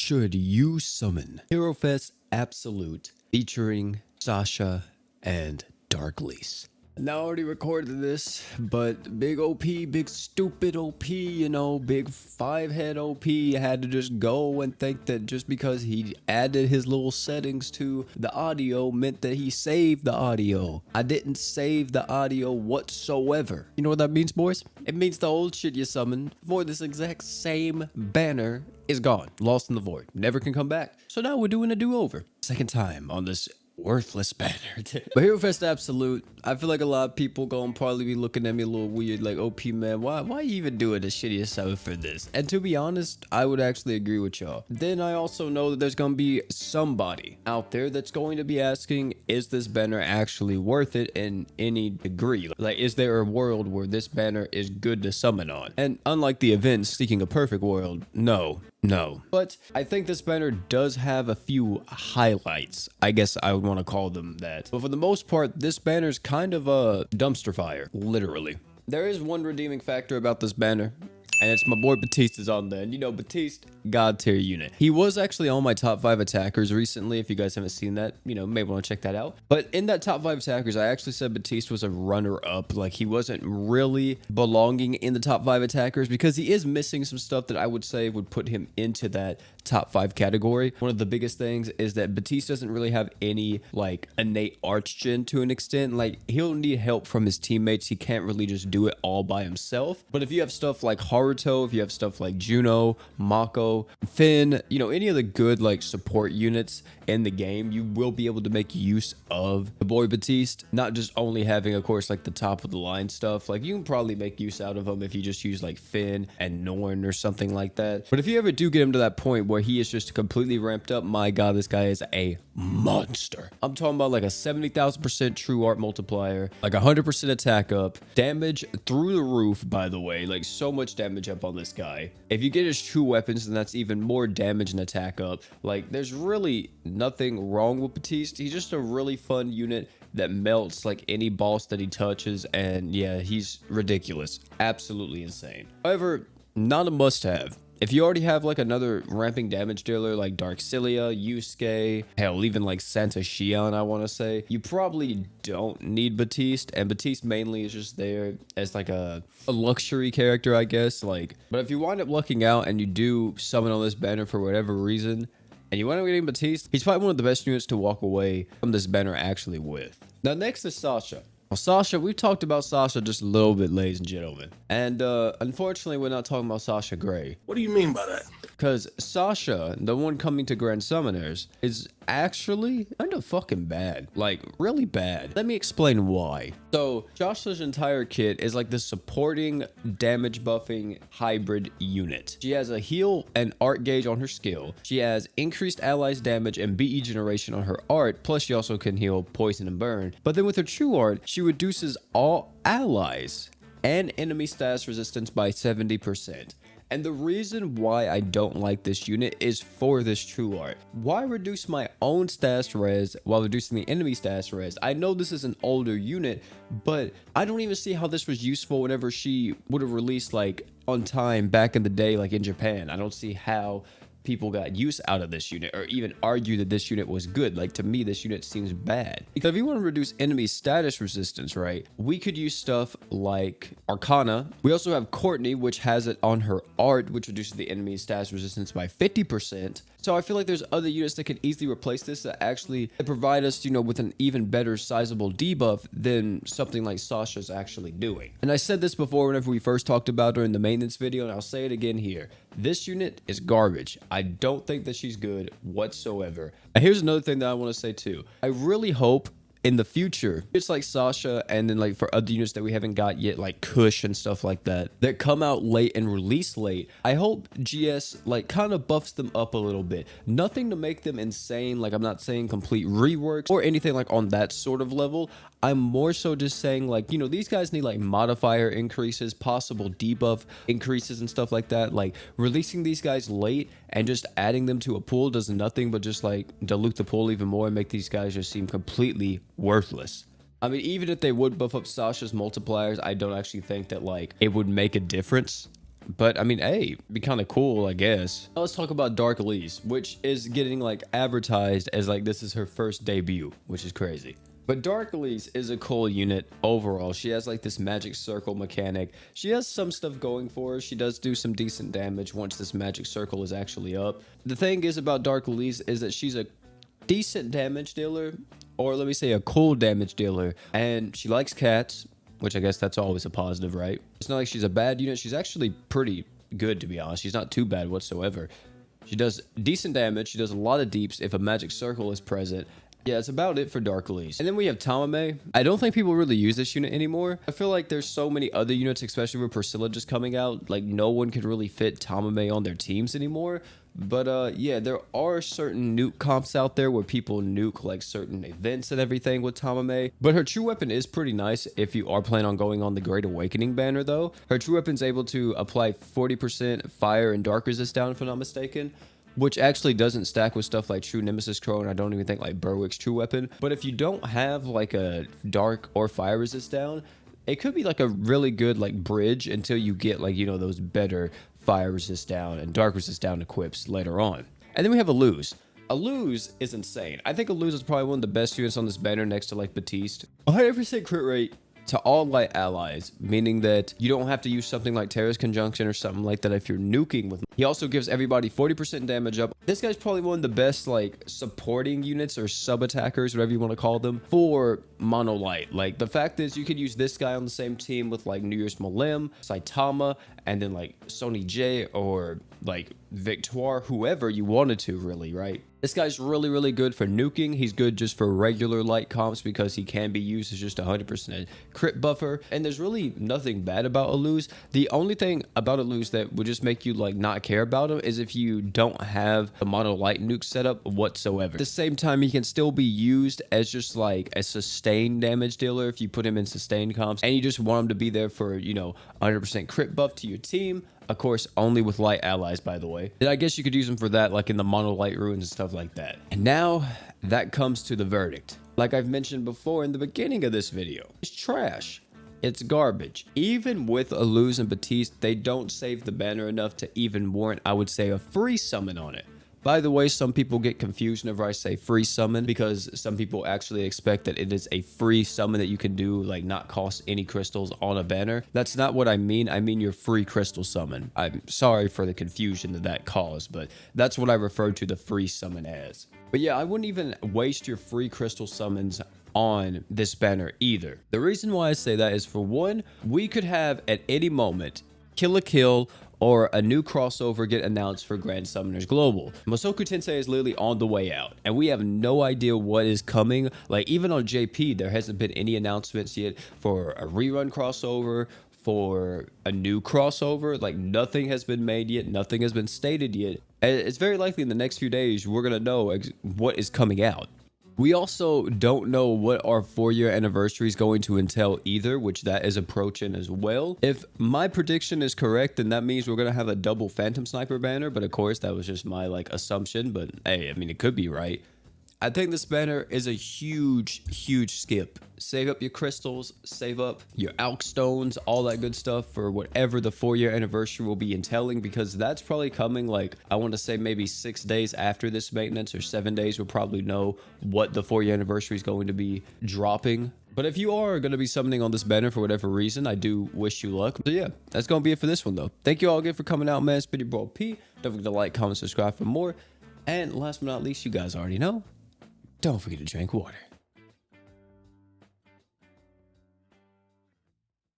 should you summon? Hero Fest Absolute featuring Sasha and Dark Liese. Now I already recorded this, but big OP, big stupid OP, you know, big 5-head OP had to just go and think that just because he added his little settings to the audio meant that he saved the audio. I didn't save the audio whatsoever. You know what that means, boys? It means the old shit you summoned for this exact same banner is gone, lost in the void, never can come back. So now we're doing a do-over. Second time on this worthless banner. But Hero Fest Absolute, I feel like a lot of people gonna probably be looking at me a little weird, like, OP man, why you even doing the shittiest stuff for this? And to be honest, I would actually agree with y'all. Then I also know that there's gonna be somebody out there that's going to be asking, is this banner actually worth it in any degree? Like, is there a world where this banner is good to summon on? And unlike the event Seeking a Perfect World, no. But I think this banner does have a few highlights. I guess I would want to call them that. But for the most part, this banner's kind of a dumpster fire, literally. There is one redeeming factor about this banner, and it's my boy Batiste is on there. And you know, Batiste, god tier unit. He was actually on my top 5 attackers recently. If you guys haven't seen that, you know, maybe want to check that out. But in that top 5 attackers, I actually said Batiste was a runner up. Like, he wasn't really belonging in the top 5 attackers because he is missing some stuff that I would say would put him into that top 5 category. One of the biggest things is that Batiste doesn't really have any like innate arch gen to an extent. Like, he'll need help from his teammates. He can't really just do it all by himself. But if you have stuff like Haruto, if you have stuff like Juno, Mako, Finn, you know, any of the good like support units in the game, you will be able to make use of the boy Batiste. Not just only having, of course, like the top of the line stuff. Like, you can probably make use out of him if you just use like Finn and Norn or something like that. But if you ever do get him to that point where he is just completely ramped up, my god, this guy is a monster. I'm talking about like a 70,000% true art multiplier, like 100% attack up, damage through the roof, by the way, like so much damage up on this guy. If you get his true weapons, then that's even more damage and attack up. Like, there's really nothing wrong with Batiste. He's just a really fun unit that melts like any boss that he touches, and yeah, he's ridiculous, absolutely insane. However, not a must-have. If you already have like another ramping damage dealer like Darkcilia, Yusuke, hell, even like Santa Shion, I want to say, you probably don't need Batiste. And Batiste mainly is just there as like a luxury character, I guess. Like, but if you wind up lucking out and you do summon on this banner for whatever reason, and you wind up getting Batiste, he's probably one of the best units to walk away from this banner actually with. Now, next is Sasha. Well, Sasha, we've talked about Sasha just a little bit, ladies and gentlemen. And unfortunately, we're not talking about Sasha Grey. What do you mean by that? Because Sasha, the one coming to Grand Summoners, is actually kind of fucking bad. Like, really bad. Let me explain why. So, Sasha's entire kit is like the supporting, damage buffing hybrid unit. She has a heal and art gauge on her skill. She has increased allies damage and BE generation on her art. Plus, she also can heal poison and burn. But then with her true art, she reduces all allies and enemy status resistance by 70%. And the reason why I don't like this unit is for this true art. Why reduce my own status res while reducing the enemy status res? I know this is an older unit, but I don't even see how this was useful whenever she would have released like on time back in the day, like in Japan. I don't see how people got use out of this unit or even argue that this unit was good. Like, to me, this unit seems bad. Because if you want to reduce enemy status resistance, right, we could use stuff like Arcana. We also have Courtney, which has it on her art, which reduces the enemy status resistance by 50%. So I feel like there's other units that can easily replace this that actually provide us, you know, with an even better sizable debuff than something like Sasha's actually doing. And I said this before whenever we first talked about her in the maintenance video, and I'll say it again here. This unit is garbage. I don't think that she's good whatsoever. And here's another thing that I want to say too. I really hope in the future, it's like Sasha, and then like for other units that we haven't got yet, like Kush and stuff like that, that come out late and release late, I hope GS like kind of buffs them up a little bit. Nothing to make them insane, like I'm not saying complete reworks or anything like on that sort of level. I'm more so just saying, like, you know, these guys need like modifier increases, possible debuff increases and stuff like that. Like, releasing these guys late and just adding them to a pool does nothing but just like dilute the pool even more and make these guys just seem completely worthless. I mean, even if they would buff up Sasha's multipliers, I don't actually think that like it would make a difference. But I mean, hey, be kind of cool, I guess. Now let's talk about Dark Elise, which is getting like advertised as like this is her first debut, which is crazy. But Dark Elise is a cool unit overall. She has like this magic circle mechanic. She has some stuff going for her. She does do some decent damage once this magic circle is actually up. The thing is about Dark Elise is that she's a decent damage dealer, or let me say a cool damage dealer, and she likes cats, which I guess that's always a positive, right? It's not like she's a bad unit. She's actually pretty good, to be honest. She's not too bad whatsoever. She does decent damage. She does a lot of deeps if a magic circle is present. Yeah, that's about it for Dark Elise. And then we have Tamame. I don't think people really use this unit anymore. I feel like there's so many other units, especially with Priscilla just coming out. Like, no one can really fit Tamame on their teams anymore. But yeah, there are certain nuke comps out there where people nuke like certain events and everything with Tamame. But her true weapon is pretty nice if you are planning on going on the Great Awakening banner though. Her true weapon's able to apply 40% fire and dark resist down if I'm not mistaken, which actually doesn't stack with stuff like True Nemesis Crow, and I don't even think like Berwick's true weapon. But if you don't have like a dark or fire resist down, it could be like a really good like bridge until you get like, you know, those better fire resist down and dark resist down equips later on. And then we have Alose. Alose is insane. I think Alose is probably one of the best units on this banner next to like Batiste. 100% crit rate to all light allies, meaning that you don't have to use something like Terra's Conjunction or something like that if you're nuking with him. He also gives everybody 40% damage up. This guy's probably one of the best like supporting units or sub attackers, whatever you want to call them, for mono light. Like the fact is you could use this guy on the same team with like New Year's Malim, Saitama, and then like Sony J or like Victoire, whoever you wanted to really, right? This guy's really, really good for nuking. He's good just for regular light comps because he can be used as just 100% crit buffer. And there's really nothing bad about Alose. The only thing about Alose that would just make you like not care about him is if you don't have a mono light nuke setup whatsoever. At the same time, he can still be used as just like a sustained damage dealer if you put him in sustained comps and you just want him to be there for, you know, 100% crit buff to your team. Of course, only with light allies, by the way. And I guess you could use them for that, like in the mono light ruins and stuff like that. And now that comes to the verdict. Like I've mentioned before in the beginning of this video, it's trash. It's garbage. Even with Alose and Batiste, they don't save the banner enough to even warrant, I would say, a free summon on it. By the way, some people get confused whenever I say free summon because some people actually expect that it is a free summon that you can do, like not cost any crystals on a banner. That's not what I mean. I mean your free crystal summon. I'm sorry for the confusion that caused, but that's what I refer to the free summon as. But yeah, I wouldn't even waste your free crystal summons on this banner either. The reason why I say that is, for one, we could have at any moment Kill a Kill or a new crossover get announced for Grand Summoners Global. Masoku Tensei is literally on the way out, and we have no idea what is coming. Like, even on JP, there hasn't been any announcements yet for a rerun crossover, for a new crossover. Like, nothing has been made yet. Nothing has been stated yet. And it's very likely in the next few days, we're going to know what is coming out. We also don't know what our 4-year anniversary is going to entail either, which that is approaching as well. If my prediction is correct, then that means we're going to have a double Phantom Sniper banner. But of course, that was just my like assumption. But hey, I mean, it could be right. I think this banner is a huge, huge skip. Save up your crystals, save up your Alk stones, all that good stuff for whatever the 4-year anniversary will be entailing, because that's probably coming, like, I want to say maybe 6 days after this maintenance, or 7 days. We'll probably know what the 4-year anniversary is going to be dropping. But if you are going to be summoning on this banner for whatever reason, I do wish you luck. So yeah, that's going to be it for this one though. Thank you all again for coming out, man. It's been your boy P. Don't forget to like, comment, subscribe for more. And last but not least, you guys already know, don't forget to drink water.